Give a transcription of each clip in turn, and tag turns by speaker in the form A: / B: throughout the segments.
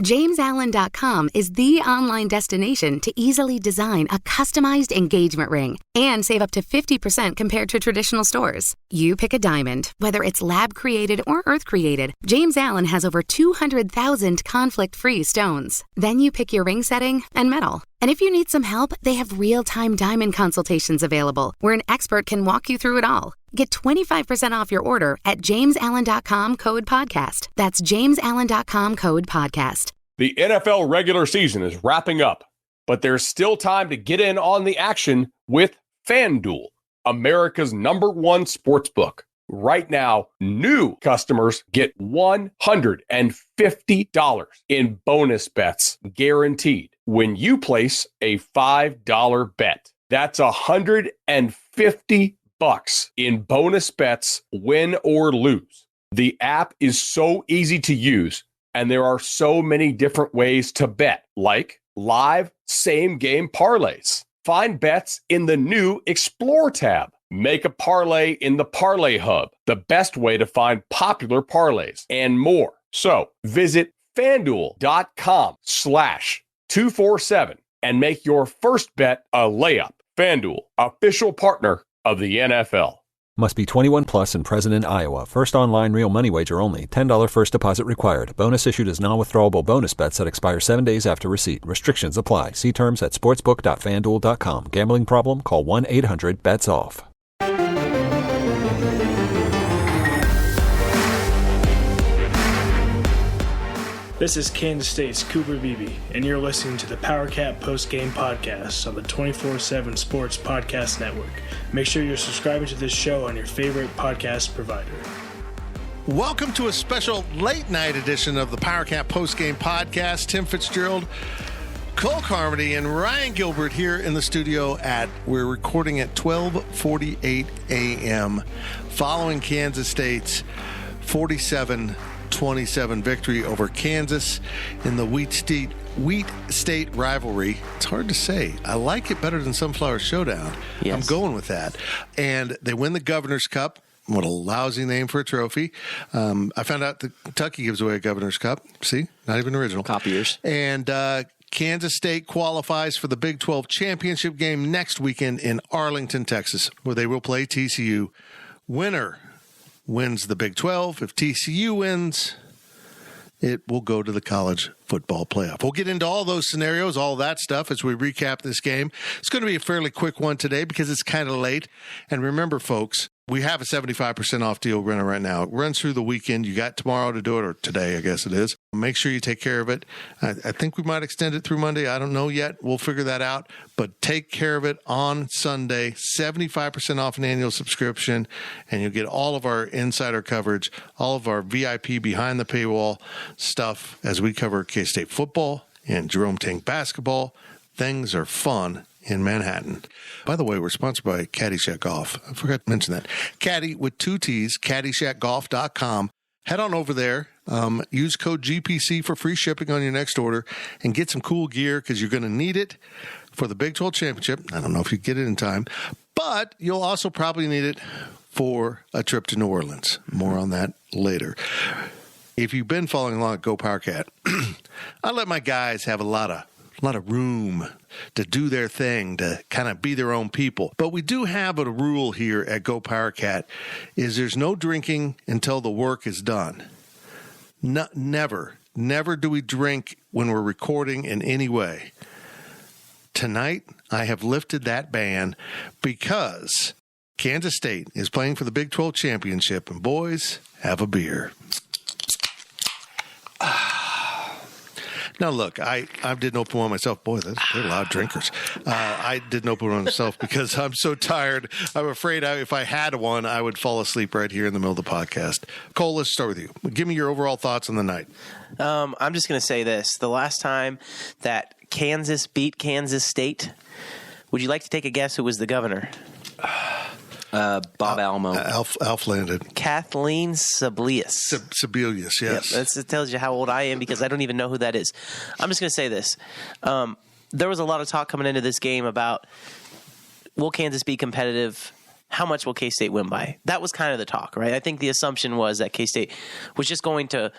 A: JamesAllen.com is the online destination to easily design a customized engagement ring and save up to 50% compared to traditional stores. You pick a diamond, whether it's lab-created or earth-created, James Allen has over 200,000 conflict-free stones. Then you pick your ring setting and metal. And if you need some help, they have real-time diamond consultations available, where an expert can walk you through it all. Get 25% off your order at JamesAllen.com code podcast. That's JamesAllen.com code podcast.
B: The NFL regular season is wrapping up, but there's still time to get in on the action with FanDuel, America's #1 sportsbook. Right now, new customers get $150 in bonus bets guaranteed when you place a $5 bet. That's $150 in bonus bets, win or lose. The app is so easy to use, and there are so many different ways to bet, like live same-game parlays. Find bets in the new Explore tab. Make a parlay in the Parlay Hub, the best way to find popular parlays, and more. So visit FanDuel.com/247 and make your first bet a layup. FanDuel, official partner of the NFL.
C: Must be 21 plus and present in Iowa. First online real money wager only. $10 first deposit required. Bonus issued as non-withdrawable bonus bets that expire 7 days after receipt. Restrictions apply. See terms at sportsbook.fanduel.com. Gambling problem? Call 1-800-BETS-OFF.
D: This is Kansas State's Cooper Beebe, and you're listening to the Powercat Postgame Podcast on the 24/7 Sports Podcast Network. Make sure you're subscribing to this show on your favorite podcast provider.
E: Welcome to a special late-night edition of the Powercat Postgame Podcast. Tim Fitzgerald, Cole Carmody, and Ryan Gilbert here in the studio we're recording at 12:48 a.m. following Kansas State's 47-27 victory over Kansas in the Wheat State rivalry. It's hard to say. I like it better than Sunflower Showdown. Yes. I'm going with that. And they win the Governor's Cup. What a lousy name for a trophy. I found out that Kentucky gives away a Governor's Cup. See? Not even original.
F: Copiers.
E: And Kansas State qualifies for the Big 12 championship game next weekend in Arlington, Texas, where they will play TCU. Winner wins the Big 12. If TCU wins, it will go to the college football playoff. We'll get into all those scenarios, all that stuff as we recap this game. It's going to be a fairly quick one today because it's kind of late. And remember, folks, we have a 75% off deal running right now. It runs through the weekend. You got tomorrow to do it, or today, I guess it is. Make sure you take care of it. I think we might extend it through Monday. I don't know yet. We'll figure that out. But take care of it on Sunday. 75% off an annual subscription, and you'll get all of our insider coverage, all of our VIP behind the paywall stuff as we cover K-State football and Jerome Tang basketball. Things are fun in Manhattan. By the way, we're sponsored by Caddyshack Golf. I forgot to mention that. Caddy with 2 T's, caddyshackgolf.com. Head on over there. Use code GPC for free shipping on your next order and get some cool gear because you're going to need it for the Big 12 championship. I don't know if you get it in time, but you'll also probably need it for a trip to New Orleans. More on that later. If you've been following along at GoPowercat, I let my guys have a lot of room to do their thing, to kind of be their own people. But we do have a rule here at GoPowercat, is there's no drinking until the work is done. Never do we drink when we're recording in any way. Tonight, I have lifted that ban because Kansas State is playing for the Big 12 championship, and boys, have a beer. Now, look, I didn't open one myself. Boy, they're loud drinkers. I didn't open one myself because I'm so tired. I'm afraid if I had one, I would fall asleep right here in the middle of the podcast. Cole, let's start with you. Give me your overall thoughts on the night.
F: I'm just going to say this. The last time that Kansas beat Kansas State, would you like to take a guess who was the governor?
G: Bob Alamo.
E: Alf landed.
F: Kathleen Sebelius.
E: Sebelius, yes.
F: Yep, that tells you how old I am because I don't even know who that is. I'm just going to say this. There was a lot of talk coming into this game about, will Kansas be competitive? How much will K-State win by? That was kind of the talk, right? I think the assumption was that K-State was just going to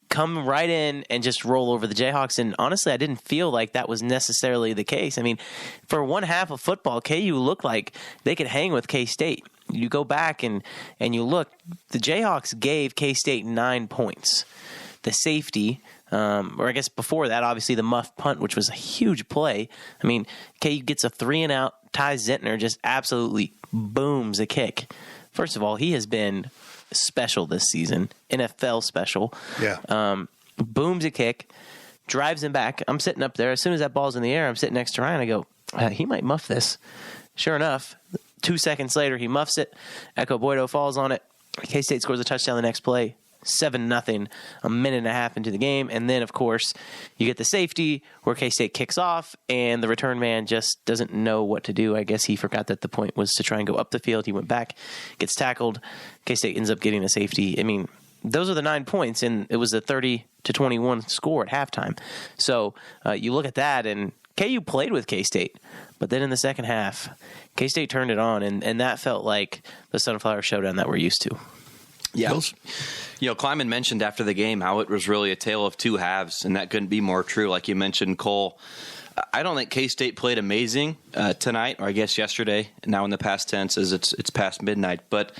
F: come right in and just roll over the Jayhawks. And honestly, I didn't feel like that was necessarily the case. I mean, for one half of football, KU looked like they could hang with K-State. You go back and you look, the Jayhawks gave K-State 9 points. The safety, or I guess before that, obviously the muff punt, which was a huge play. I mean, KU gets a 3-and-out. Ty Zentner just absolutely booms a kick. First of all, he has been special this season, NFL special.
E: Yeah.
F: Booms a kick, drives him back. I'm sitting up there. As soon as that ball's in the air, I'm sitting next to Ryan. I go, he might muff this. Sure enough, 2 seconds later, he muffs it. Echo Boydo falls on it. K-State scores a touchdown the next play. 7-0, a minute and a half into the game. And then, of course, you get the safety where K-State kicks off, and the return man just doesn't know what to do. I guess he forgot that the point was to try and go up the field. He went back, gets tackled. K-State ends up getting a safety. I mean, those are the 9 points, and it was a 30-21 score at halftime. So you look at that, and KU played with K-State. But then in the second half, K-State turned it on, and that felt like the Sunflower Showdown that we're used to.
G: Yeah. You know, Kleiman mentioned after the game how it was really a tale of two halves, and that couldn't be more true. Like you mentioned, Cole, I don't think K-State played amazing tonight, or I guess yesterday. Now in the past tense, as it's past midnight, but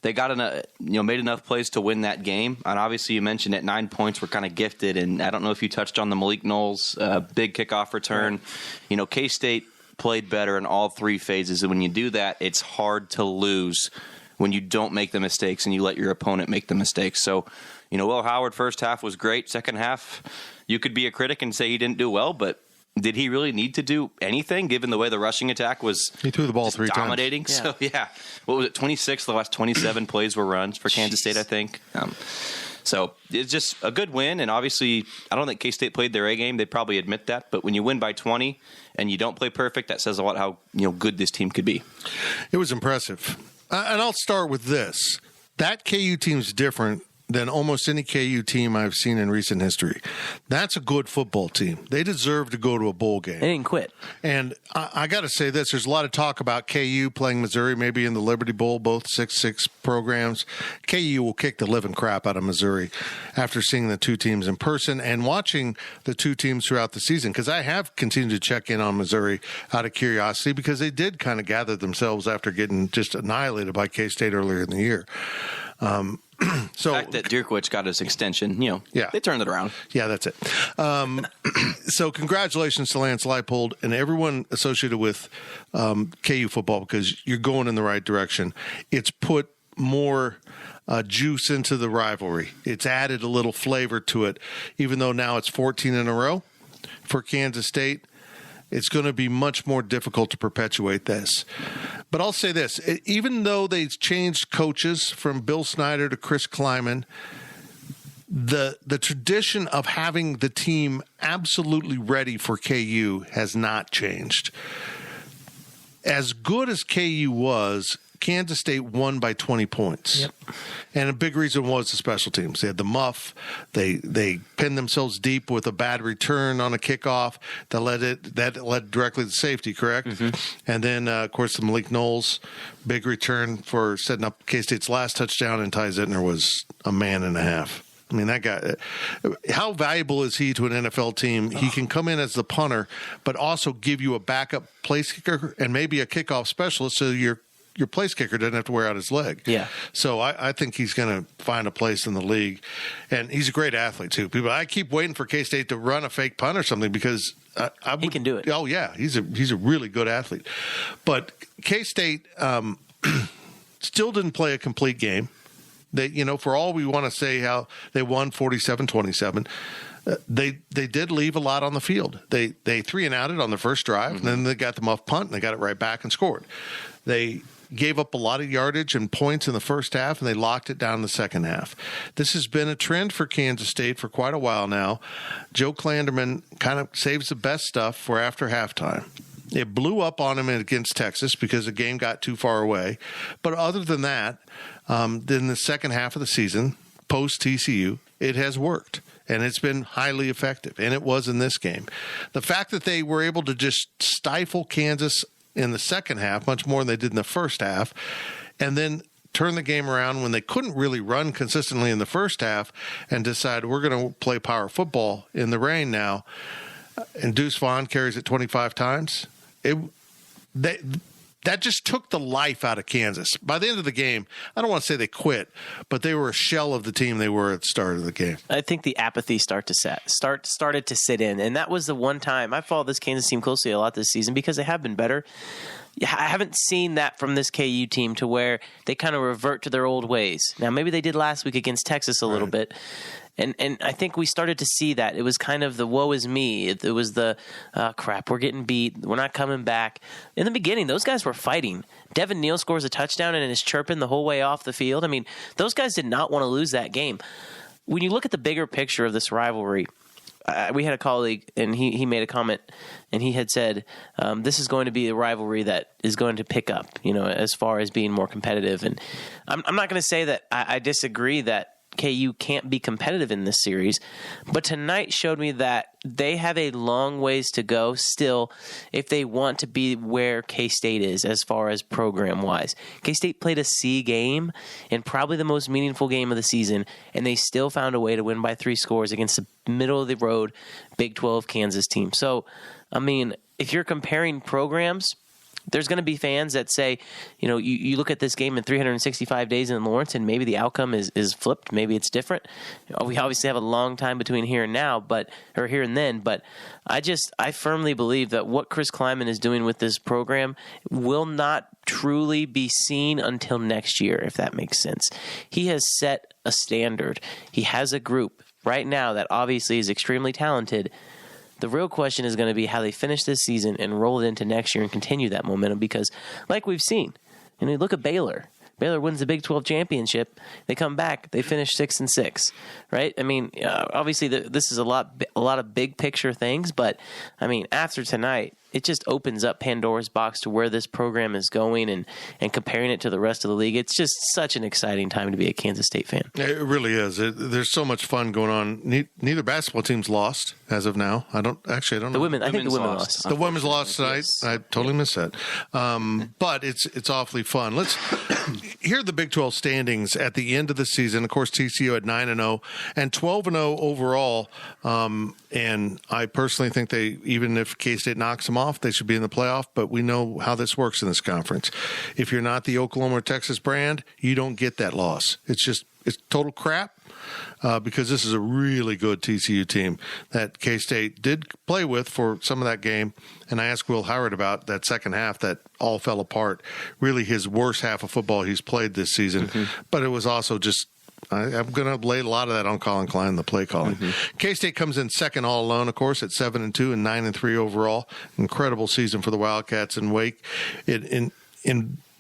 G: they got made enough plays to win that game. And obviously, you mentioned that 9 points were kind of gifted, and I don't know if you touched on the Malik Knowles big kickoff return. You know, K-State played better in all three phases, and when you do that, it's hard to lose when you don't make the mistakes and you let your opponent make the mistakes. So, you know, Will Howard first half was great. Second half, you could be a critic and say he didn't do well, but did he really need to do anything given the way the rushing attack was?
E: He threw the ball 3
G: dominating.
E: times.
G: So, yeah. What was it, 26? The last 27 plays were runs for Kansas State, I think. So it's just a good win, and obviously I don't think K-State played their A game. They probably admit that, but when you win by 20 and you don't play perfect, that says a lot how good this team could be.
E: It was impressive. And I'll start with this. That KU team's different than almost any KU team I've seen in recent history. That's a good football team. They deserve to go to a bowl game.
F: They didn't quit.
E: And I got to say this. There's a lot of talk about KU playing Missouri, maybe in the Liberty Bowl, both 6-6 programs. KU will kick the living crap out of Missouri after seeing the two teams in person and watching the two teams throughout the season, because I have continued to check in on Missouri out of curiosity, because they did kind of gather themselves after getting just annihilated by K-State earlier in the year. So
G: the fact that Dierkwitz got his extension, they turned it around.
E: Yeah, that's it. So congratulations to Lance Leipold and everyone associated with KU football, because you're going in the right direction. It's put more juice into the rivalry. It's added a little flavor to it, even though now it's 14 in a row for Kansas State. It's going to be much more difficult to perpetuate this. But I'll say this, even though they changed coaches from Bill Snyder to Chris Kleiman, the tradition of having the team absolutely ready for KU has not changed. As good as KU was, Kansas State won by 20 points.
F: Yep.
E: And a big reason was the special teams. They had the muff. They pinned themselves deep with a bad return on a kickoff that led directly to safety, correct? Mm-hmm. And then, of course, the Malik Knowles big return for setting up K-State's last touchdown, and Ty Zentner was a man and a half. I mean, that guy, how valuable is he to an NFL team? He can come in as the punter, but also give you a backup place kicker and maybe a kickoff specialist, so your place kicker doesn't have to wear out his leg.
F: Yeah.
E: So I think he's going to find a place in the league. And he's a great athlete, too. I keep waiting for K-State to run a fake punt or something, because
F: he can do it.
E: Oh, yeah. He's a really good athlete. But K-State still didn't play a complete game. They, for all we want to say how they won 47-27, they did leave a lot on the field. They 3-and-outed on the first drive, and then they got the muff punt, and they got it right back and scored. They gave up a lot of yardage and points in the first half, and they locked it down in the second half. This has been a trend for Kansas State for quite a while now. Joe Klanderman kind of saves the best stuff for after halftime. It blew up on him against Texas because the game got too far away. But other than that, then the second half of the season, post-TCU, it has worked. And it's been highly effective, and it was in this game. The fact that they were able to just stifle Kansas in the second half much more than they did in the first half, and then turn the game around when they couldn't really run consistently in the first half and decide we're going to play power football in the rain now. And Deuce Vaughn carries it 25 times. That just took the life out of Kansas. By the end of the game, I don't want to say they quit, but they were a shell of the team they were at the start of the game.
F: I think the apathy started to sit in, and that was the one time. I followed this Kansas team closely a lot this season because they have been better. I haven't seen that from this KU team to where they kind of revert to their old ways. Now, maybe they did last week against Texas a little bit. And I think we started to see that. It was kind of the woe is me. It was the, crap, we're getting beat. We're not coming back. In the beginning, those guys were fighting. Devin Neal scores a touchdown and is chirping the whole way off the field. I mean, those guys did not want to lose that game. When you look at the bigger picture of this rivalry, we had a colleague, and he made a comment, and he had said, this is going to be a rivalry that is going to pick up, as far as being more competitive. And I'm not going to say that I disagree that KU can't be competitive in this series, but tonight showed me that they have a long ways to go still if they want to be where K-State is as far as program-wise. K-State played a C game in probably the most meaningful game of the season, and they still found a way to win by 3 scores against the middle-of-the-road Big 12 Kansas team. So, I mean, if you're comparing programs, there's going to be fans that say, you look at this game in 365 days in Lawrence and maybe the outcome is flipped. Maybe it's different. We obviously have a long time between here and now, or here and then. But I firmly believe that what Chris Kleiman is doing with this program will not truly be seen until next year, if that makes sense. He has set a standard. He has a group right now that obviously is extremely talented. The real question is going to be how they finish this season and roll it into next year and continue that momentum because, like we've seen, look at Baylor. Baylor wins the Big 12 championship. They come back. They finish 6-6, right? I mean, obviously this is a lot of big picture things, but I mean, after tonight, it just opens up Pandora's box to where this program is going and comparing it to the rest of the league. It's just such an exciting time to be a Kansas State fan.
E: It really is. There's so much fun going on. Neither basketball team's lost as of now. I don't know.
F: I think the women lost.
E: The women's lost tonight. Yes. I totally missed that. But it's awfully fun. Let's hear the Big 12 standings at the end of the season. Of course, TCU at 9-0 and 12-0 overall. And I personally think even if K-State knocks them off, they should be in the playoff, but we know how this works in this conference. If you're not the Oklahoma or Texas brand, you don't get that loss. It's total crap because this is a really good TCU team that K-State did play with for some of that game. And I asked Will Howard about that second half that all fell apart. Really his worst half of football he's played this season. Mm-hmm. But it was also just I'm going to lay a lot of that on Colin Klein, the play calling. Mm-hmm. K-State comes in second all alone, of course, at 7-2 and 9-3 overall. Incredible season for the Wildcats in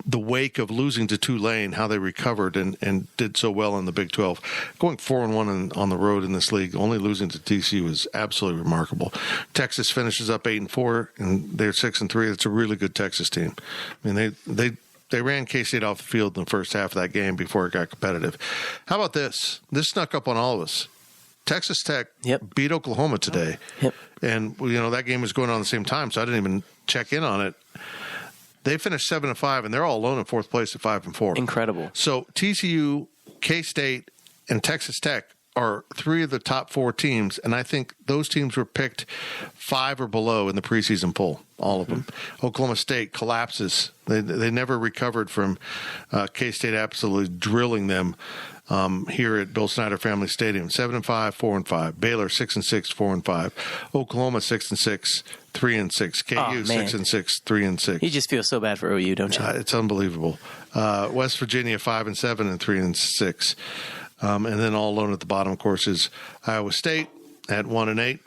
E: the wake of losing to Tulane, how they recovered and did so well in the Big 12. Going 4-1 on the road in this league, only losing to TCU is absolutely remarkable. Texas finishes up 8-4, and they're 6-3. It's a really good Texas team. I mean, they ran K-State off the field in the first half of that game before it got competitive. How about this? This snuck up on all of us. Texas Tech beat Oklahoma today. Yep. And, that game was going on at the same time, so I didn't even check in on it. They finished 7-5, and they're all alone in fourth place at 5-4.
F: Incredible.
E: So TCU, K-State, and Texas Tech are 3 of the top 4 teams, and I think those teams were picked 5 or below in the preseason poll, all of them. Oklahoma State collapses. They never recovered from K-State absolutely drilling them here at Bill Snyder Family Stadium. 7-5, 4-5. Baylor 6-6, 4-5. Oklahoma 6-6, 3-6. KU 6-6, 3-6.
F: You just feel so bad for OU, don't you?
E: It's unbelievable. West Virginia 5-7 and 3-6. And then all alone at the bottom, of course, is Iowa State at 1-8,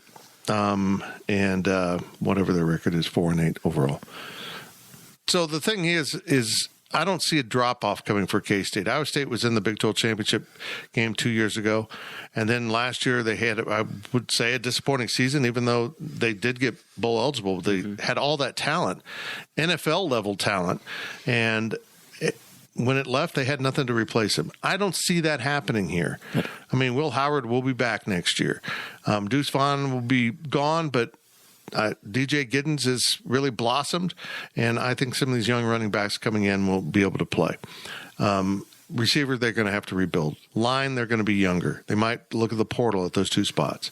E: and whatever their record is, 4-8 overall. So the thing is I don't see a drop-off coming for K-State. Iowa State was in the Big 12 championship game 2 years ago, and then last year they had, I would say, a disappointing season, even though they did get bowl eligible. They had all that talent, NFL-level talent, and when it left, they had nothing to replace him. I don't see that happening here. I mean, Will Howard will be back next year. Deuce Vaughn will be gone, but DJ Giddens has really blossomed, and I think some of these young running backs coming in will be able to play. receiver, they're going to have to rebuild. Line, they're going to be younger. They might look at the portal at those two spots.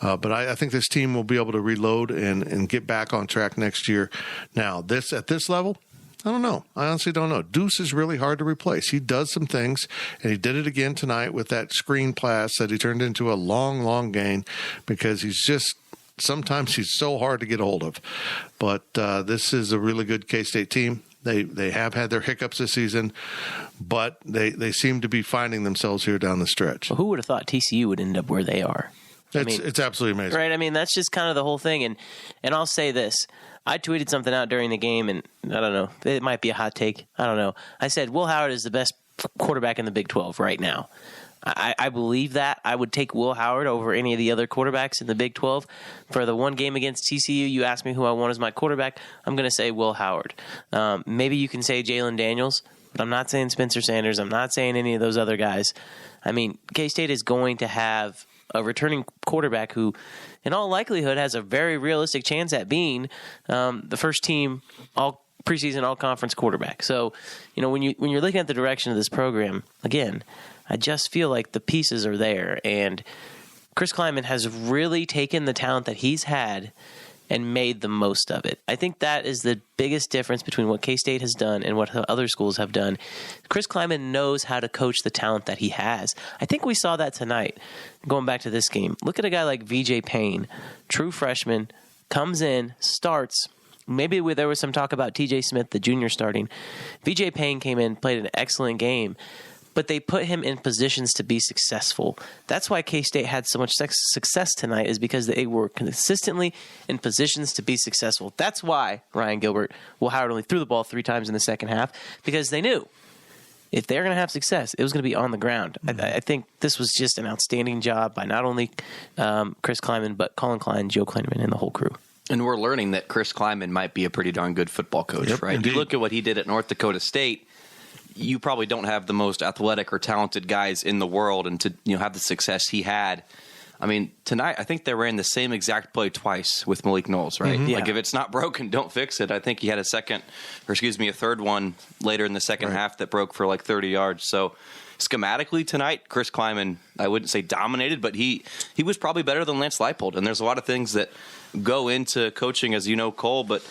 E: But I think this team will be able to reload and get back on track next year. Now, at this level, I don't know. I honestly don't know. Deuce is really hard to replace. He does some things, and he did it again tonight with that screen pass that he turned into a long, long gain because sometimes he's so hard to get a hold of. But this is a really good K-State team. They have had their hiccups this season, but they seem to be finding themselves here down the stretch.
F: Well, who would have thought TCU would end up where they are?
E: It's absolutely amazing.
F: Right? I mean, that's just kind of the whole thing. And I'll say this. I tweeted something out during the game, and I don't know. It might be a hot take. I don't know. I said, Will Howard is the best quarterback in the Big 12 right now. I believe that. I would take Will Howard over any of the other quarterbacks in the Big 12. For the one game against TCU, you asked me who I want as my quarterback. I'm going to say Will Howard. Maybe you can say Jalen Daniels, but I'm not saying Spencer Sanders. I'm not saying any of those other guys. I mean, K-State is going to have a returning quarterback who, in all likelihood, has a very realistic chance at being the first team preseason all-conference quarterback. So, when you're looking at the direction of this program, again, I just feel like the pieces are there, and Chris Klieman has really taken the talent that he's had and made the most of it. I think that is the biggest difference between what K-State has done and what other schools have done. Chris Klieman knows how to coach the talent that he has. I think we saw that tonight, going back to this game. Look at a guy like VJ Payne, true freshman, comes in, starts. Maybe there was some talk about TJ Smith, the junior, starting. VJ Payne came in, played an excellent game, but they put him in positions to be successful. That's why K-State had so much success tonight, is because they were consistently in positions to be successful. That's why Ryan Gilbert, Will Howard only threw the ball 3 times in the second half, because they knew if they're going to have success, it was going to be on the ground. I think this was just an outstanding job by not only Chris Klieman, but Colin Klein, Joe Kleiman, and the whole crew.
G: And we're learning that Chris Klieman might be a pretty darn good football coach, right? Indeed. You look at what he did at North Dakota State. You probably don't have the most athletic or talented guys in the world, and to have the success he had. I mean, tonight I think they ran the same exact play twice with Malik Knowles, right? Mm-hmm. Like if it's not broken, don't fix it. I think he had a third one later in the second half that broke for like 30 yards. So schematically tonight, Chris Klieman, I wouldn't say dominated, but he was probably better than Lance Leipold. And there's a lot of things that go into coaching, as you know, Cole, but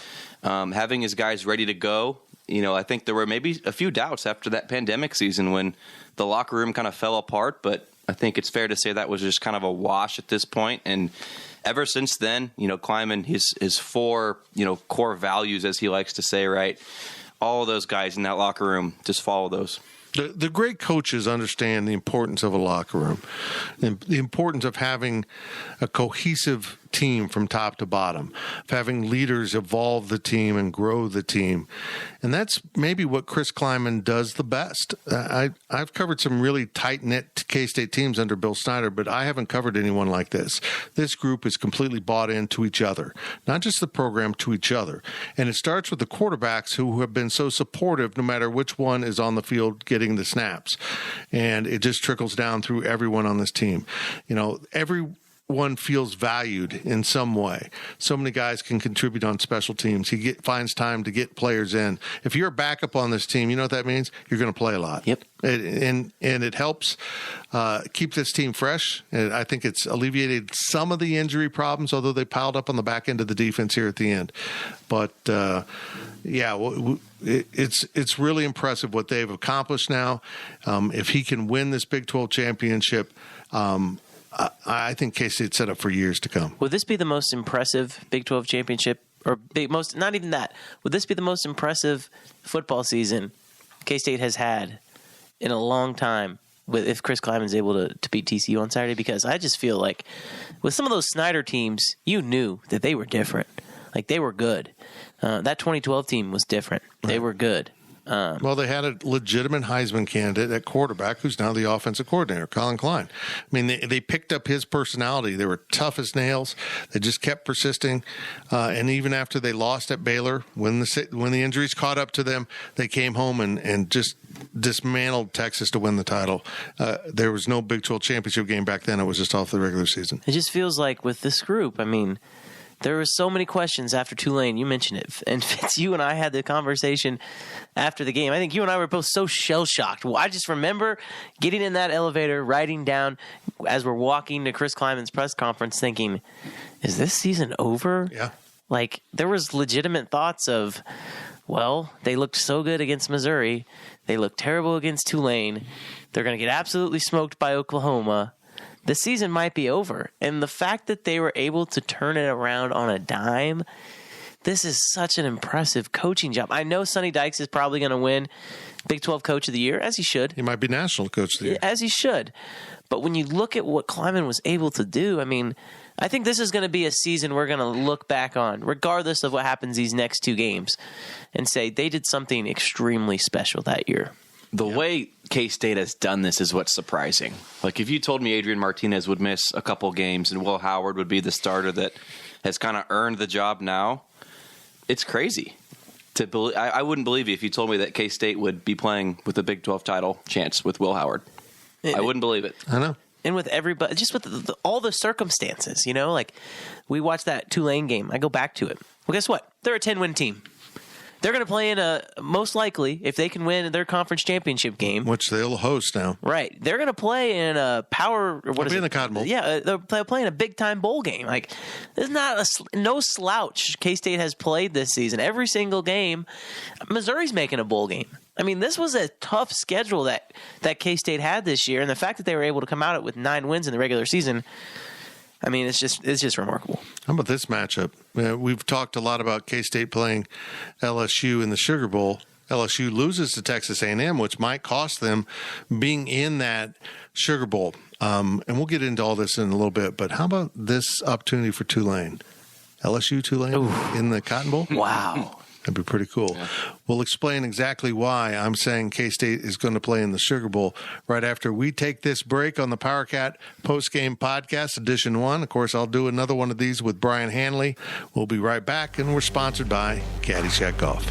G: having his guys ready to go. I think there were maybe a few doubts after that pandemic season when the locker room kind of fell apart, but I think it's fair to say that was just kind of a wash at this point. And ever since then, Klieman, his 4, core values, as he likes to say, right? All of those guys in that locker room, just follow those.
E: The great coaches understand the importance of a locker room, and the importance of having a cohesive team from top to bottom, of having leaders evolve the team and grow the team. And that's maybe what Chris Klieman does the best. I've covered some really tight-knit K-State teams under Bill Snyder, but I haven't covered anyone like this. This group is completely bought into each other, not just the program, to each other. And it starts with the quarterbacks who have been so supportive no matter which one is on the field getting the snaps. And it just trickles down through everyone on this team. Everyone feels valued in some way. So many guys can contribute on special teams. He finds time to get players in. If you're a backup on this team, you know what that means? You're going to play a lot.
F: Yep.
E: And it helps keep this team fresh. And I think it's alleviated some of the injury problems, although they piled up on the back end of the defense here at the end. But it's really impressive what they've accomplished now. If he can win this Big 12 championship, I think K-State's set up for years to come.
F: Would this be the most impressive Big 12 championship, not even that? Would this be the most impressive football season K-State has had in a long time if Chris Klieman's able to beat TCU on Saturday? Because I just feel like with some of those Snyder teams, you knew that they were different. Like, they were good. That 2012 team was different. They were good.
E: Well, they had a legitimate Heisman candidate at quarterback who's now the offensive coordinator, Colin Klein. I mean, they picked up his personality. They were tough as nails. They just kept persisting. And even after they lost at Baylor, when the injuries caught up to them, they came home and just dismantled Texas to win the title. There was no Big 12 championship game back then. It was just off the regular season.
F: It just feels like with this group, I mean, There were so many questions after Tulane. You mentioned it. And Fitz, you and I had the conversation after the game. I think you and I were both so shell-shocked. Well, I just remember getting in that elevator, writing down as we're walking to Chris Kleiman's press conference thinking, is this season over?
E: Yeah.
F: Like, there was legitimate thoughts of, well, they looked so good against Missouri. They looked terrible against Tulane. They're going to get absolutely smoked by Oklahoma. The season might be over. And the fact that they were able to turn it around on a dime, this is such an impressive coaching job. I know Sonny Dykes is probably going to win Big 12 Coach of the Year, as he should.
E: He might be National Coach of the Year.
F: As he should. But when you look at what Kleiman was able to do, I mean, I think this is going to be a season we're going to look back on, regardless of what happens these next two games, and say they did something extremely special that year.
G: The way K-State has done this is what's surprising. Like, if you told me Adrian Martinez would miss a couple games and Will Howard would be the starter that has kind of earned the job now, it's crazy. I wouldn't believe you if you told me that K-State would be playing with a Big 12 title chance with Will Howard. I wouldn't believe it.
E: I know.
F: And with everybody, just with all the circumstances, you know, like we watched that Tulane game. I go back to it. Well, guess what? They're a 10-win team. They're going to play in most likely, if they can win their conference championship game.
E: Which they'll host now.
F: Right. They're going to play in a power, or what is it?
E: In the Cotton Bowl.
F: Yeah, they're playing a big-time bowl game. Like, there's not no slouch K-State has played this season. Every single game, Missouri's making a bowl game. I mean, this was a tough schedule that K-State had this year, and the fact that they were able to come out with 9 wins in the regular season, I mean, it's just remarkable.
E: How about this matchup? We've talked a lot about K-State playing LSU in the Sugar Bowl. LSU loses to Texas A&M, which might cost them being in that Sugar Bowl. And we'll get into all this in a little bit, but how about this opportunity for Tulane? LSU Tulane in the Cotton Bowl?
F: Wow.
E: That'd be pretty cool. Yeah. We'll explain exactly why I'm saying K-State is going to play in the Sugar Bowl right after we take this break on the Powercat Postgame Podcast, Edition 1. Of course, I'll do another one of these with Brien Hanley. We'll be right back, and we're sponsored by Caddyshack Golf.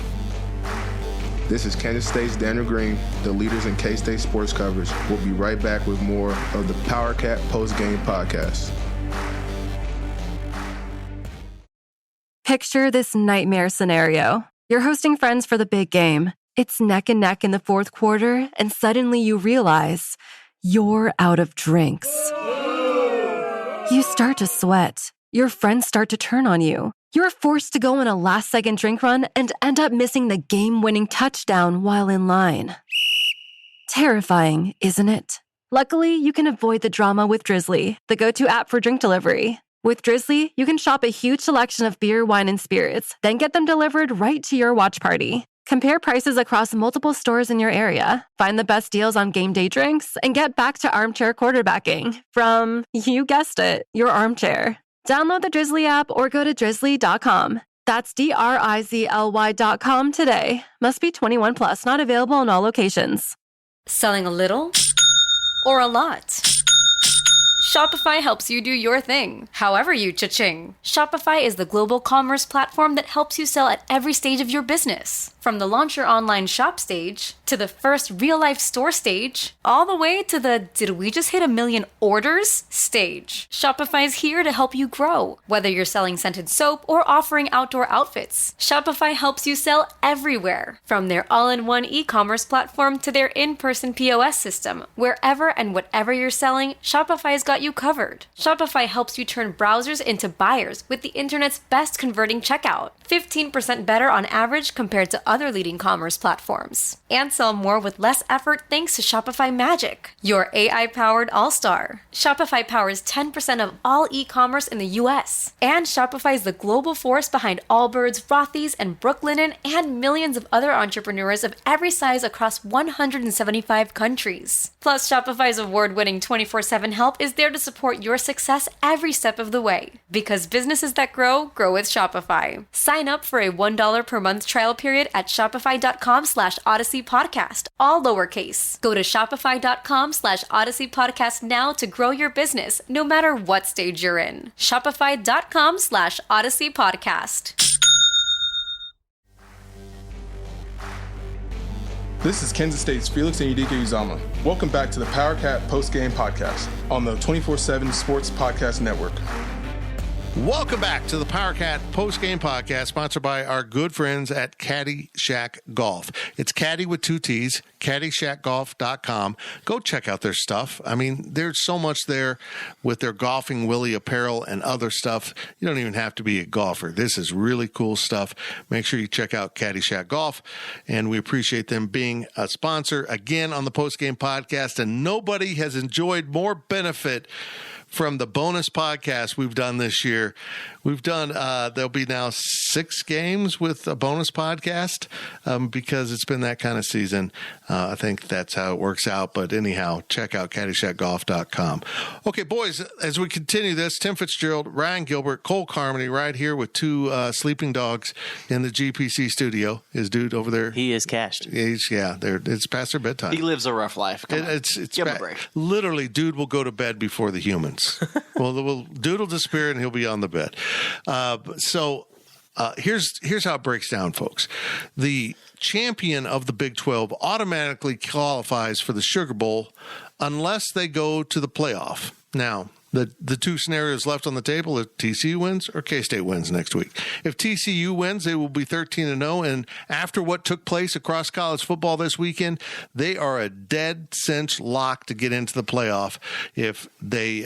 H: This is Kansas State's Daniel Green, the leaders in K-State sports coverage. We'll be right back with more of the Powercat Postgame Podcast.
I: Picture this nightmare scenario. You're hosting friends for the big game. It's neck and neck in the fourth quarter, and suddenly you realize you're out of drinks. You start to sweat. Your friends start to turn on you. You're forced to go on a last-second drink run and end up missing the game-winning touchdown while in line. Terrifying, isn't it? Luckily, you can avoid the drama with Drizzly, the go-to app for drink delivery. With Drizzly, you can shop a huge selection of beer, wine, and spirits, then get them delivered right to your watch party. Compare prices across multiple stores in your area, find the best deals on game day drinks, and get back to armchair quarterbacking from, you guessed it, your armchair. Download the Drizzly app or go to drizzly.com. That's DRIZLY.com today. Must be 21 plus, not available in all locations.
J: Selling a little or a lot? Shopify helps you do your thing, however you cha-ching. Shopify is the global commerce platform that helps you sell at every stage of your business. From the launch your online shop stage, to the first real-life store stage, all the way to the did we just hit 1 million orders stage. Shopify's here to help you grow. Whether you're selling scented soap or offering outdoor outfits, Shopify helps you sell everywhere. From their all-in-one e-commerce platform to their in-person POS system. Wherever and whatever you're selling, Shopify's got you covered. Shopify helps you turn browsers into buyers with the internet's best converting checkout. 15% better on average compared to other leading commerce platforms. And sell more with less effort thanks to Shopify Magic, your AI-powered all-star. Shopify powers 10% of all e-commerce in the US. And Shopify is the global force behind Allbirds, Rothy's, and Brooklinen, and millions of other entrepreneurs of every size across 175 countries. Plus, Shopify's award-winning 24/7 help is there to support your success every step of the way. Because businesses that grow, grow with Shopify. Sign up for a $1 per month trial period at shopify.com/Odyssey Podcast, all lowercase. Go to shopify.com/Odyssey Podcast now to grow your business, no matter what stage you're in. Shopify.com/Odyssey Podcast.
K: This is Kansas State's Felix and Udika Uzama. Welcome back to the Powercat Postgame Podcast on the 24/7 Sports Podcast Network.
E: Welcome back to the Powercat Postgame Podcast, sponsored by our good friends at Caddy Shack Golf. It's Caddy with 2 T's, CaddyShackGolf.com. Go check out their stuff. I mean, there's so much there with their Golfing Willie apparel and other stuff. You don't even have to be a golfer. This is really cool stuff. Make sure you check out Caddy Shack Golf, and we appreciate them being a sponsor again on the Postgame Podcast, and nobody has enjoyed more benefit from the bonus podcast we've done this year. We've done, there'll be now 6 games with a bonus podcast because it's been that kind of season. I think that's how it works out. But anyhow, check out CaddyShackGolf.com. Okay, boys, as we continue this, Tim Fitzgerald, Ryan Gilbert, Cole Carmody right here with 2 sleeping dogs in the GPC studio. His dude over there.
F: He is cashed.
E: It's past their bedtime.
G: He lives a rough life.
E: It's
G: Give him a break.
E: Literally, dude will go to bed before the humans. Dude will disappear and he'll be on the bed. Here's how it breaks down, folks. The champion of the Big 12 automatically qualifies for the Sugar Bowl unless they go to the playoff. Now, the 2 scenarios left on the table are TCU wins or K-State wins next week. If TCU wins, they will be 13-0, and after what took place across college football this weekend, they are a dead cinch lock to get into the playoff if they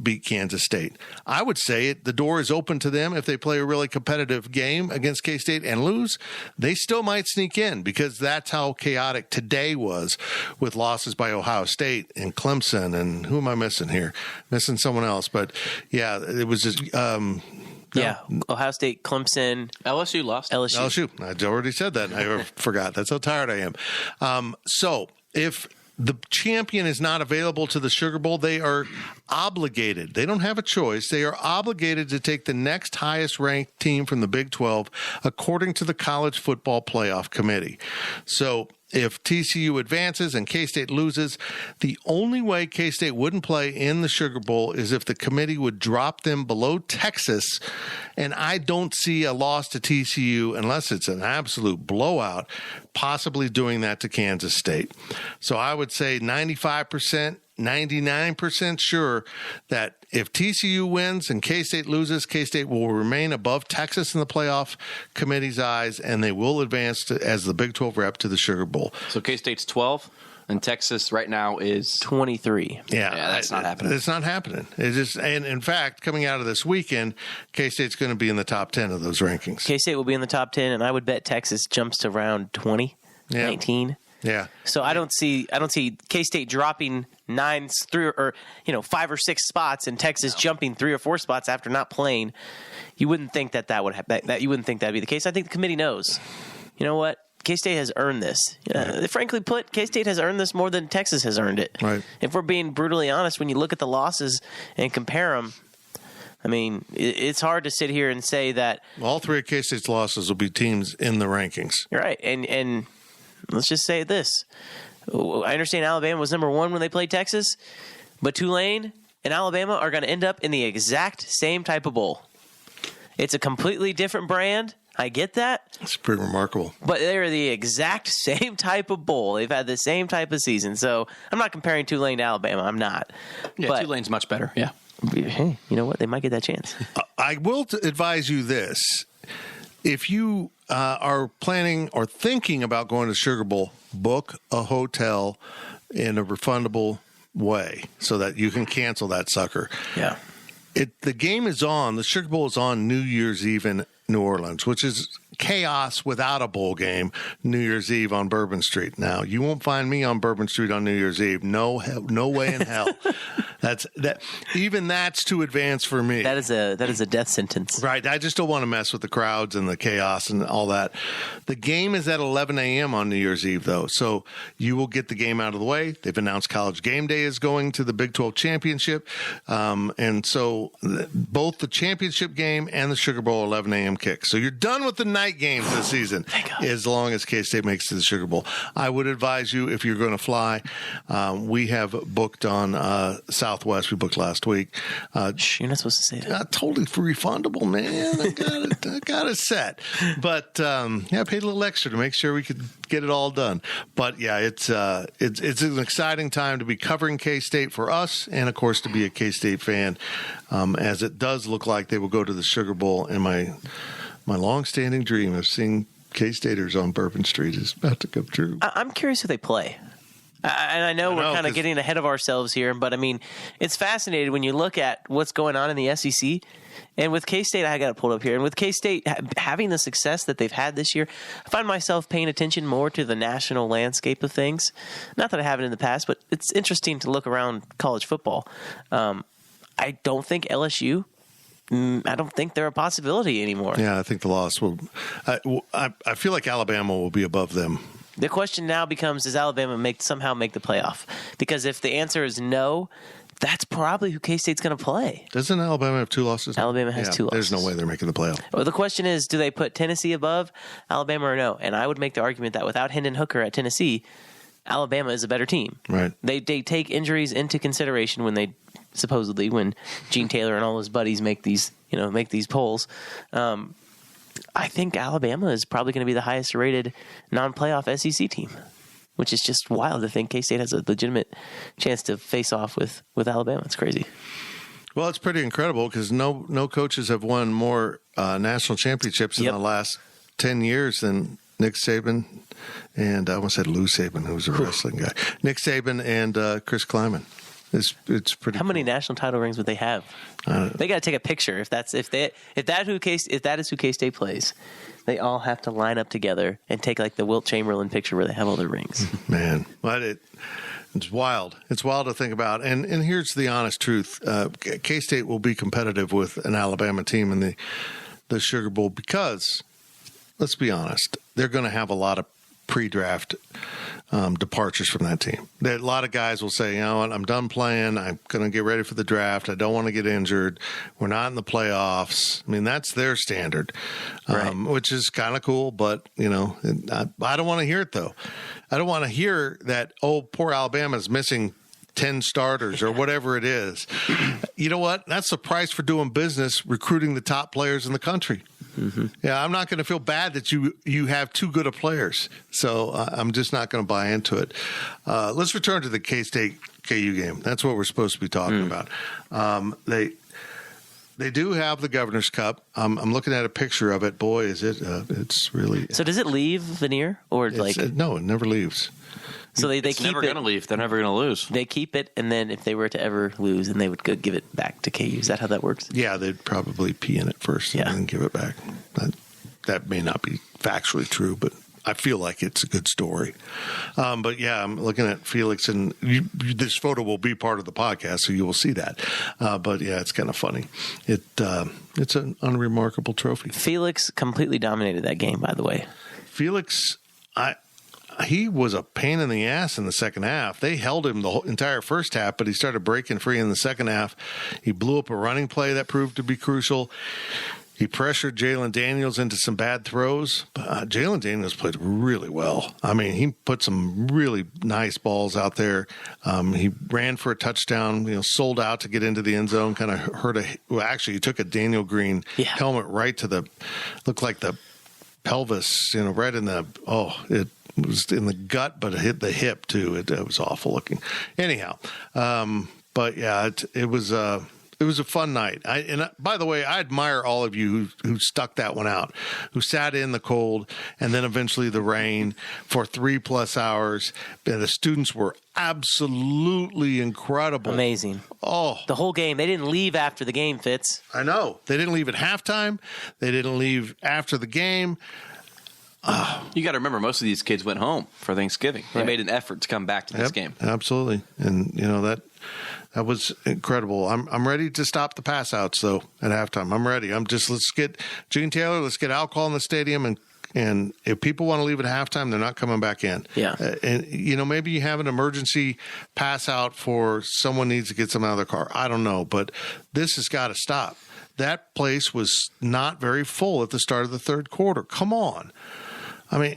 E: beat Kansas State. I would say the door is open to them. If they play a really competitive game against K-State and lose, they still might sneak in because that's how chaotic today was with losses by Ohio State and Clemson, and who am I missing here? Missing someone else, but yeah, it was just
F: Ohio State, Clemson,
G: LSU lost.
E: LSU. I already said that. I forgot. That's how tired I am. So if the champion is not available to the Sugar Bowl, they are obligated. They don't have a choice. They are obligated to take the next highest ranked team from the Big 12 according to the College Football Playoff Committee. So if TCU advances and K-State loses, the only way K-State wouldn't play in the Sugar Bowl is if the committee would drop them below Texas, and I don't see a loss to TCU unless it's an absolute blowout, possibly doing that to Kansas State. So I would say 95%, 99% sure that if TCU wins and K-State loses, K-State will remain above Texas in the playoff committee's eyes, and they will advance as the Big 12 rep to the Sugar Bowl.
G: So K-State's 12, and Texas right now is
F: 23.
E: Yeah,
G: that's not happening.
E: It's not happening. And in fact, coming out of this weekend, K-State's going to be in the top 10 of those rankings.
F: K-State will be in the top 10, and I would bet Texas jumps to around 20, 19.
E: Yeah.
F: So I don't see K-State dropping 5 or 6 spots and Texas jumping 3 or 4 spots after not playing. You wouldn't think that would that you wouldn't think that'd be the case. I think the committee knows. You know what? K-State has earned this. Frankly put, K-State has earned this more than Texas has earned it.
E: Right.
F: If we're being brutally honest, when you look at the losses and compare them, I mean, it's hard to sit here and say that
E: all 3 of K-State's losses will be teams in the rankings.
F: You're right. And let's just say this. I understand Alabama was number 1 when they played Texas, but Tulane and Alabama are going to end up in the exact same type of bowl. It's a completely different brand. I get that.
E: It's pretty remarkable.
F: But they're the exact same type of bowl. They've had the same type of season. So I'm not comparing Tulane to Alabama. I'm not.
G: Yeah, but Tulane's much better. Yeah.
F: Hey, you know what? They might get that chance.
E: I will advise you this. If you are planning or thinking about going to Sugar Bowl, book a hotel in a refundable way so that you can cancel that sucker.
F: Yeah.
E: The game is on. The Sugar Bowl is on New Year's Eve in New Orleans, which is chaos without a bowl game. New Year's Eve on Bourbon Street. Now, you won't find me on Bourbon Street on New Year's Eve. No way in hell. That's too advanced for me.
F: That is a death sentence.
E: Right. I just don't want to mess with the crowds and the chaos and all that. The game is at 11 a.m. on New Year's Eve, though, so you will get the game out of the way. They've announced College Game Day is going to the Big 12 Championship, and so both the championship game and the Sugar Bowl 11 a.m. kick. So you're done with the night games this season, as long as K-State makes it to the Sugar Bowl. I would advise you, if you're going to fly, we have booked on Southwest. We booked last week.
F: You're not supposed to say that.
E: Totally refundable, man. I got it set. But I paid a little extra to make sure we could get it all done. But yeah, it's an exciting time to be covering K-State for us, and of course to be a K-State fan, as it does look like they will go to the Sugar Bowl. And my long-standing dream of seeing K-Staters on Bourbon Street is about to come true.
F: I'm curious who they play. And I know we're kind of getting ahead of ourselves here, but I mean, it's fascinating when you look at what's going on in the SEC. And with K-State, I got it pulled up here. And with K-State having the success that they've had this year, I find myself paying attention more to the national landscape of things. Not that I haven't in the past, but it's interesting to look around college football. I don't think LSU. I don't think they're a possibility anymore.
E: Yeah, I think the loss will. I feel like Alabama will be above them.
F: The question now becomes: does Alabama somehow make the playoff? Because if the answer is no, that's probably who K-State's going to play.
E: Doesn't Alabama have 2 losses?
F: Alabama has 2 losses.
E: There's no way they're making the playoff.
F: Well, the question is, do they put Tennessee above Alabama or no? And I would make the argument that without Hendon Hooker at Tennessee, Alabama is a better team.
E: Right.
F: They take injuries into consideration when Gene Taylor and all his buddies make these polls. I think Alabama is probably going to be the highest rated non-playoff SEC team, which is just wild to think K-State has a legitimate chance to face off with Alabama. It's crazy.
E: Well, it's pretty incredible because no coaches have won more national championships in the last 10 years than Nick Saban and I almost said Lou Saban, who was a wrestling guy. Nick Saban and Chris Kleiman. It's pretty.
F: How many national title rings would they have? They got to take a picture. If that is who K-State plays, they all have to line up together and take like the Wilt Chamberlain picture where they have all their rings.
E: Man, but it's wild. It's wild to think about. And here's the honest truth: K-State will be competitive with an Alabama team in the Sugar Bowl because, let's be honest, they're going to have a lot of pre-draft departures from that team. A lot of guys will say, you know what, I'm done playing. I'm going to get ready for the draft. I don't want to get injured. We're not in the playoffs. I mean, that's their standard, which is kind of cool. But, I don't want to hear it, though. I don't want to hear that, oh, poor Alabama's missing 10 starters or whatever it is. You know what? That's the price for doing business, recruiting the top players in the country. Mm-hmm. Yeah, I'm not going to feel bad that you have too good of players. So I'm just not going to buy into it. Let's return to the K-State KU game. That's what we're supposed to be talking about. They do have the Governor's Cup. I'm looking at a picture of it. Boy, is it! It's really.
F: So does it leave Veneer or
E: no, it never leaves.
F: So they
G: it's
F: keep
G: never
F: it.
G: Going to leave. They're never going to lose.
F: They keep it, and then if they were to ever lose, then they would go give it back to KU. Is that how that works?
E: Yeah, they'd probably pee in it first and then give it back. That may not be factually true, but I feel like it's a good story. But yeah, I'm looking at Felix, and this photo will be part of the podcast, so you will see that. But yeah, it's kind of funny. It's an unremarkable trophy.
F: Felix completely dominated that game, by the way.
E: Felix, he was a pain in the ass in the second half. They held him the whole entire first half, but he started breaking free in the second half. He blew up a running play that proved to be crucial. He pressured Jalen Daniels into some bad throws. But Jalen Daniels played really well. I mean, he put some really nice balls out there. He ran for a touchdown, sold out to get into the end zone, kind of actually, he took a Daniel Green helmet right to looked like the pelvis, right in it was in the gut, but it hit the hip too. It was awful looking. Anyhow, but yeah, it was a fun night. By the way, I admire all of you who stuck that one out, who sat in the cold and then eventually the rain for 3+ hours. And the students were absolutely incredible.
F: Amazing.
E: Oh,
F: the whole game. They didn't leave after the game, Fitz.
E: I know. They didn't leave at halftime. They didn't leave after the game.
G: You got to remember, most of these kids went home for Thanksgiving. They made an effort to come back to this game.
E: Absolutely. And, that was incredible. I'm ready to stop the pass outs, though, at halftime. I'm ready. Let's get Gene Taylor, let's get alcohol in the stadium, and if people want to leave at halftime, they're not coming back in.
F: Yeah.
E: And, maybe you have an emergency pass out for someone needs to get something out of their car. I don't know, but this has got to stop. That place was not very full at the start of the third quarter. Come on. I mean,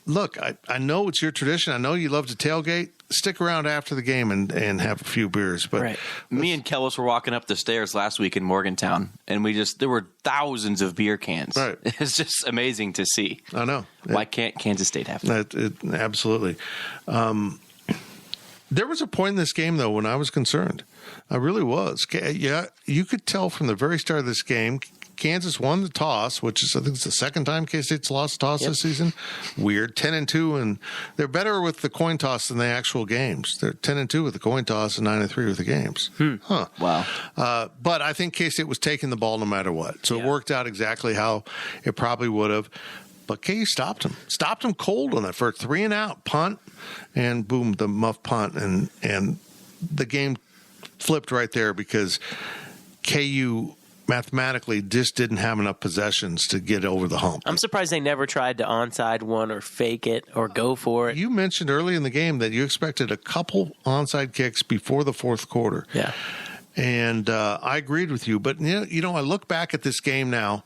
E: look, I know it's your tradition. I know you love to tailgate. Stick around after the game and have a few beers. But
F: right.
G: Me and Kellis were walking up the stairs last week in Morgantown, and there were thousands of beer cans.
E: Right.
G: It's just amazing to see.
E: I know.
G: Why can't Kansas State have that?
E: Absolutely. There was a point in this game, though, when I was concerned. I really was. Yeah, you could tell from the very start of this game, Kansas won the toss, which is, I think it's the second time K-State's lost a toss this season. Weird. 10-2, and they're better with the coin toss than the actual games. They're 10-2 with the coin toss and 9-3 with the games. Huh.
G: Wow.
E: But I think K-State was taking the ball no matter what. So it worked out exactly how it probably would have. But KU stopped him. Stopped him cold on that first 3-and-out punt, and boom, the muff punt, and the game flipped right there because KU mathematically just didn't have enough possessions to get over the hump.
F: I'm surprised they never tried to onside one or fake it or go for it.
E: You mentioned early in the game that you expected a couple onside kicks before the fourth quarter.
F: Yeah.
E: And I agreed with you. But, you know, I look back at this game now.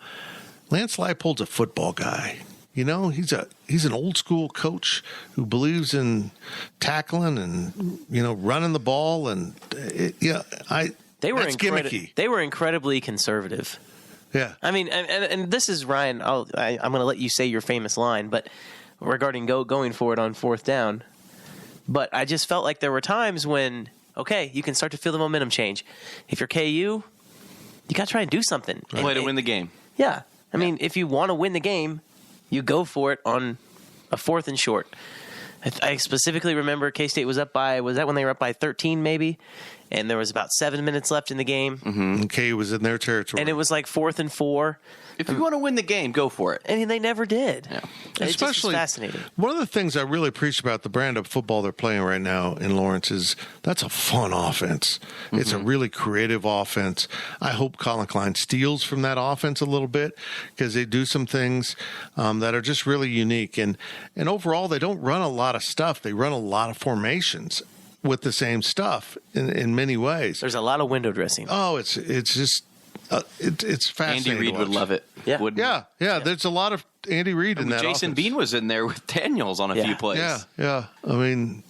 E: Lance Leipold's a football guy. You know, he's an old school coach who believes in tackling and, you know, running the ball. And,
F: They were
E: gimmicky.
F: They were incredibly conservative.
E: Yeah.
F: I mean, and this is, Ryan, I'm going to let you say your famous line, but regarding going for it on fourth down. But I just felt like there were times when, okay, you can start to feel the momentum change. If you're KU, you got to try and do something.
G: Play to win the game.
F: Yeah. I mean, if you want to win the game, you go for it on a fourth and short. I specifically remember K-State was up by, was that when they were up by 13 maybe? And there was about 7 minutes left in the game.
E: Mm-hmm. And KU was in their territory.
F: And it was like 4th and 4.
G: If you want to win the game, go for it.
F: I mean, they never did.
G: Yeah.
F: It's
E: Especially,
F: just fascinating.
E: One of the things I really appreciate about the brand of football they're playing right now in Lawrence is that's a fun offense. Mm-hmm. It's a really creative offense. I hope Colin Klein steals from that offense a little bit because they do some things that are just really unique. And overall, they don't run a lot of stuff. They run a lot of formations with the same stuff in many ways.
F: There's a lot of window dressing.
E: Oh, it's just it's fascinating.
G: Andy Reid would love it.
E: Yeah. There's a lot of Andy Reid in that.
G: Jason
E: offense.
G: Bean was in there with Daniels on a few plays.
E: Yeah. I mean,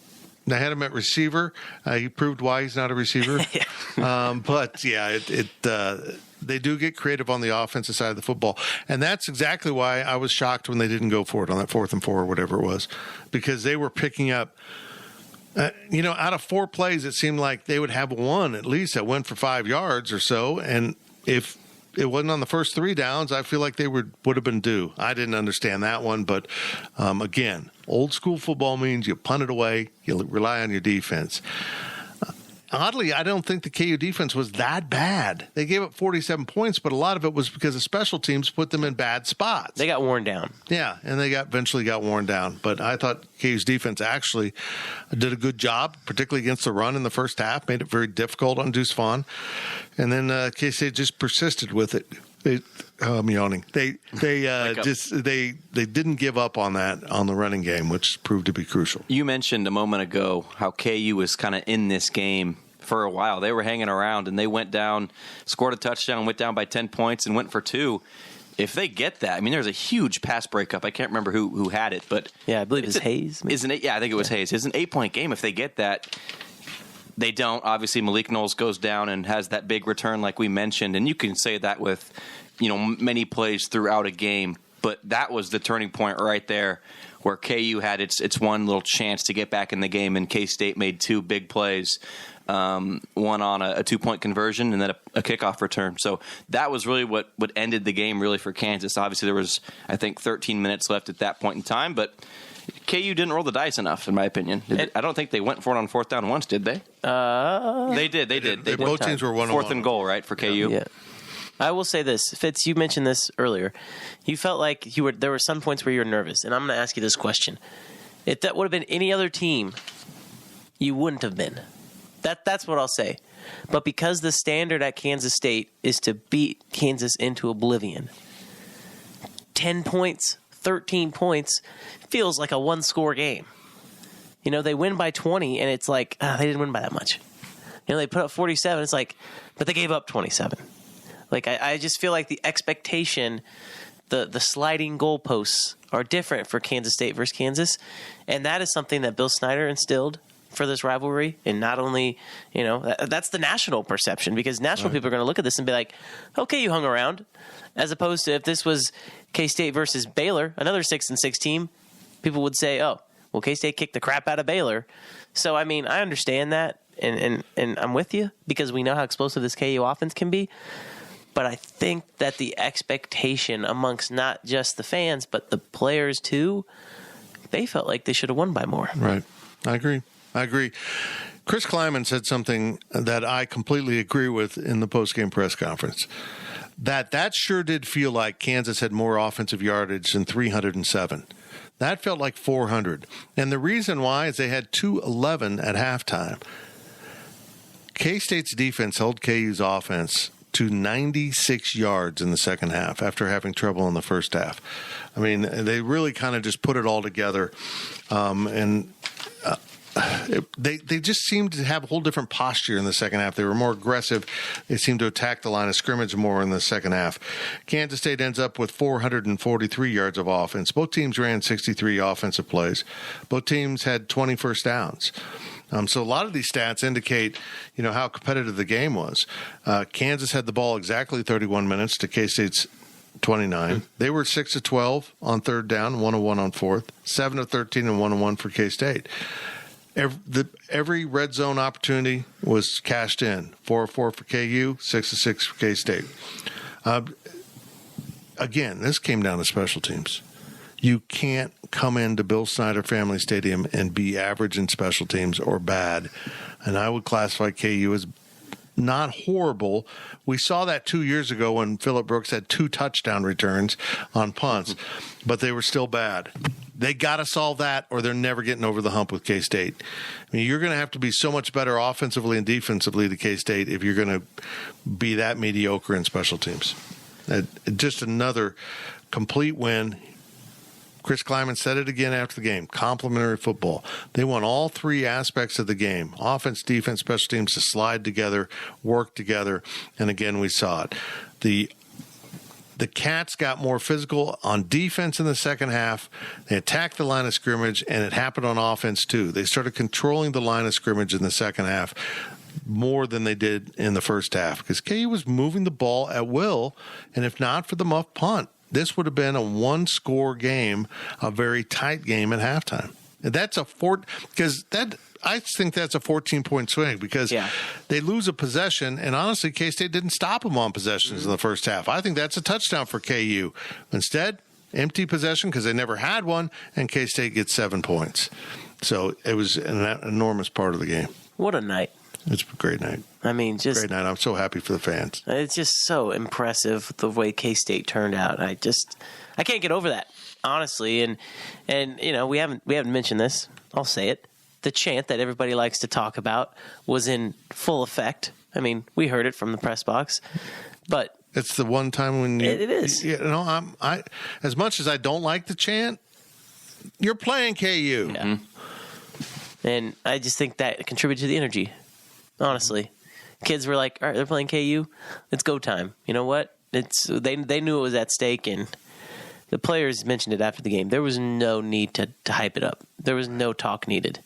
E: they had him at receiver. He proved why he's not a receiver. But they do get creative on the offensive side of the football, and that's exactly why I was shocked when they didn't go for it on that 4th and 4 or whatever it was, because they were picking up. Out of 4 plays, it seemed like they would have one at least that went for 5 yards or so. And if it wasn't on the first 3 downs, I feel like they would have been due. I didn't understand that one. But, again, old school football means you punt it away, you rely on your defense. Oddly, I don't think the KU defense was that bad. They gave up 47 points, but a lot of it was because the special teams put them in bad spots.
F: They got worn down.
E: Yeah, and they eventually got worn down. But I thought KU's defense actually did a good job, particularly against the run in the first half, made it very difficult on Deuce Vaughn. And then K-State just persisted with it. I'm yawning. They didn't give up on that on the running game, which proved to be crucial.
G: You mentioned a moment ago how KU was kind of in this game for a while. They were hanging around, and they went down, scored a touchdown, went down by 10 points, and went for 2. If they get that, I mean, there's a huge pass breakup. I can't remember who had it, but
F: I believe it's Hayes.
G: Isn't it? Yeah, I think it was Hayes. It's an 8-point game. If they get that. They don't. Obviously, Malik Knowles goes down and has that big return like we mentioned. And you can say that with, many plays throughout a game. But that was the turning point right there where KU had its one little chance to get back in the game. And K-State made 2 big plays, one on a 2-point conversion and then a kickoff return. So that was really what ended the game really for Kansas. Obviously, there was, I think, 13 minutes left at that point in time. But KU didn't roll the dice enough, in my opinion. I don't think they went for it on 4th down once, did they? They did.
E: Both teams were 1-on-1.
G: 4th and goal, right, for KU?
F: Yeah. I will say this. Fitz, you mentioned this earlier. You felt like there were some points where you were nervous, and I'm going to ask you this question. If that would have been any other team, you wouldn't have been. That's what I'll say. But because the standard at Kansas State is to beat Kansas into oblivion, 10 points, 13 points feels like a 1-score game. They win by 20, and it's like, they didn't win by that much. They put up 47. It's like, but they gave up 27. Like, I just feel like the expectation the sliding goalposts are different for Kansas State versus Kansas, and that is something that Bill Snyder instilled for this rivalry. And not only, that's the national perception, because national people are going to look at this and be like, okay, you hung around, as opposed to if this was K-State versus Baylor, another 6-6 team, people would say, oh, well, K-State kicked the crap out of Baylor. So, I mean, I understand that, and I'm with you, because we know how explosive this KU offense can be. But I think that the expectation amongst not just the fans, but the players too, they felt like they should have won by more.
E: Right. I agree. Chris Kleiman said something that I completely agree with in the postgame press conference. That sure did feel like Kansas had more offensive yardage than 307. That felt like 400. And the reason why is they had 211 at halftime. K-State's defense held KU's offense to 96 yards in the second half after having trouble in the first half. I mean, they really kind of just put it all together. They just seemed to have a whole different posture in the second half. They were more aggressive. They seemed to attack the line of scrimmage more in the second half. Kansas State ends up with 443 yards of offense. Both teams ran 63 offensive plays. Both teams had 20 first downs. So a lot of these stats indicate, how competitive the game was. Kansas had the ball exactly 31 minutes to K-State's 29. They were 6 of 12 on third down, 1 of 1 on fourth, 7 of 13 and 1 of 1 for K-State. Every red zone opportunity was cashed in. 4 of 4 for KU, 6 of 6 for K-State. Again, this came down to special teams. You can't come into Bill Snyder Family Stadium and be average in special teams or bad. And I would classify KU as not horrible. We saw that 2 years ago when Phillip Brooks had 2 touchdown returns on punts, but they were still bad. They got to solve that, or they're never getting over the hump with K-State. I mean, you're going to have to be so much better offensively and defensively to K-State if you're going to be that mediocre in special teams. Just another complete win. Chris Kleiman said it again after the game. Complementary football. They won all 3 aspects of the game. Offense, defense, special teams to slide together, work together. And again, we saw it. The Cats got more physical on defense in the second half. They attacked the line of scrimmage, and it happened on offense too. They started controlling the line of scrimmage in the second half more than they did in the first half, because KU was moving the ball at will, and if not for the muff punt, this would have been a 1-score game, a very tight game at halftime. And that's I think that's a 14-point swing, because they lose a possession, and honestly, K-State didn't stop them on possessions in the first half. I think that's a touchdown for KU. Instead, empty possession because they never had one, and K-State gets 7 points. So it was an enormous part of the game.
F: What a night.
E: It's a great night.
F: I mean, just
E: great night. I'm so happy for the fans.
F: It's just so impressive the way K-State turned out. I can't get over that, honestly. And we haven't mentioned this. I'll say it. The chant that everybody likes to talk about was in full effect. I mean, we heard it from the press box, but
E: it's the one time when
F: it is.
E: I as much as I don't like the chant, you're playing KU.
F: Yeah. And I just think that contributed to the energy. Honestly, kids were like, all right, they're playing KU. It's go time. You know what? They knew it was at stake, and the players mentioned it after the game. There was no need to hype it up. There was no talk needed.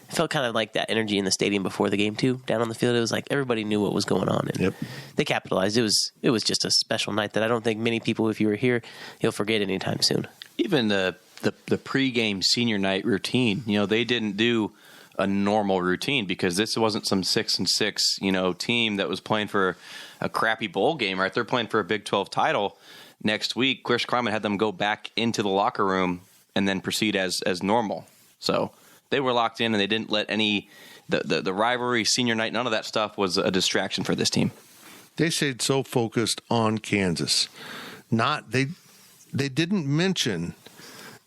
F: It felt kind of like that energy in the stadium before the game, too. Down on the field, it was like everybody knew what was going on. And they capitalized. It was just a special night that I don't think many people, if you were here, you'll forget anytime soon.
G: Even the pregame senior night routine, they didn't do a normal routine, because this wasn't some 6-6, team that was playing for a crappy bowl game, right? They're playing for a Big 12 title next week. Chris Kleiman had them go back into the locker room and then proceed as normal. So they were locked in, and they didn't let the rivalry, senior night, none of that stuff was a distraction for this team.
E: They stayed so focused on Kansas. They didn't mention.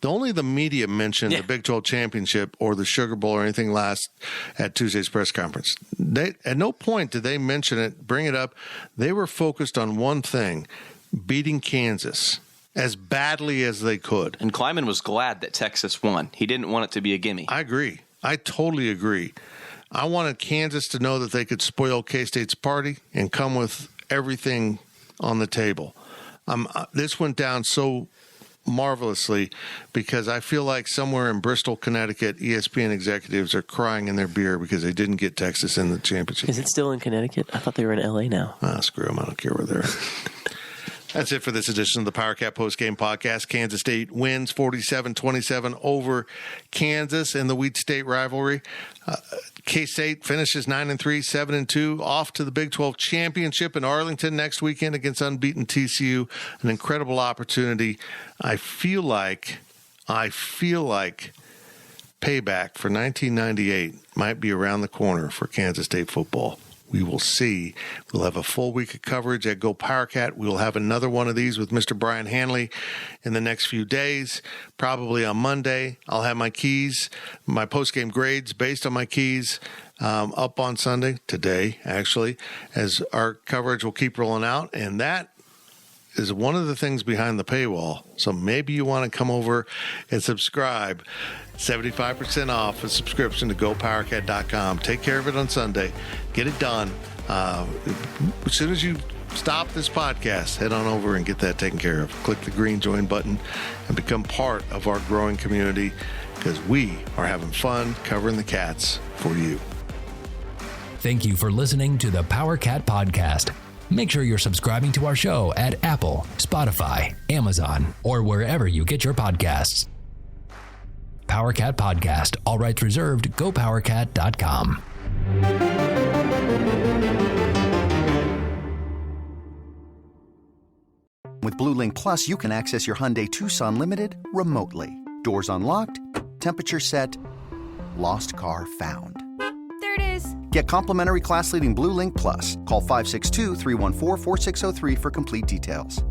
E: Only the media mentioned the Big 12 championship or the Sugar Bowl or anything last at Tuesday's press conference. At no point did they mention it, bring it up. They were focused on one thing, beating Kansas as badly as they could.
G: And Kleiman was glad that Texas won. He didn't want it to be a gimme.
E: I agree. I totally agree. I wanted Kansas to know that they could spoil K-State's party and come with everything on the table. This went down so marvelously because I feel like somewhere in Bristol, Connecticut, ESPN executives are crying in their beer because they didn't get Texas in the championship.
F: Is it still in Connecticut? I thought they were in L.A. now.
E: Screw them. I don't care where they're at. That's it for this edition of the Powercat Postgame Podcast. Kansas State wins 47-27 over Kansas in the Wheat State rivalry. K-State finishes 9-3, 7-2, off to the Big 12 championship in Arlington next weekend against unbeaten TCU. An incredible opportunity. I feel like payback for 1998 might be around the corner for Kansas State football. We will see. We'll have a full week of coverage at GoPowercat. We'll have another one of these with Mr. Brien Hanley in the next few days, probably on Monday. I'll have my keys, my post-game grades based on my keys up on Sunday, today actually, as our coverage will keep rolling out. And that is one of the things behind the paywall. So maybe you want to come over and subscribe. 75% off a subscription to GoPowercat.com. Take care of it on Sunday. Get it done. As soon as you stop this podcast, head on over and get that taken care of. Click the green join button and become part of our growing community because we are having fun covering the Cats for you.
L: Thank you for listening to the Powercat Podcast. Make sure you're subscribing to our show at Apple, Spotify, Amazon, or wherever you get your podcasts. Powercat Podcast. All rights reserved. GoPowercat.com.
M: With Blue Link Plus, you can access your Hyundai Tucson Limited remotely. Doors unlocked, temperature set, lost car found.
N: There it is.
M: Get complimentary class-leading Blue Link Plus. Call 562-314-4603 for complete details.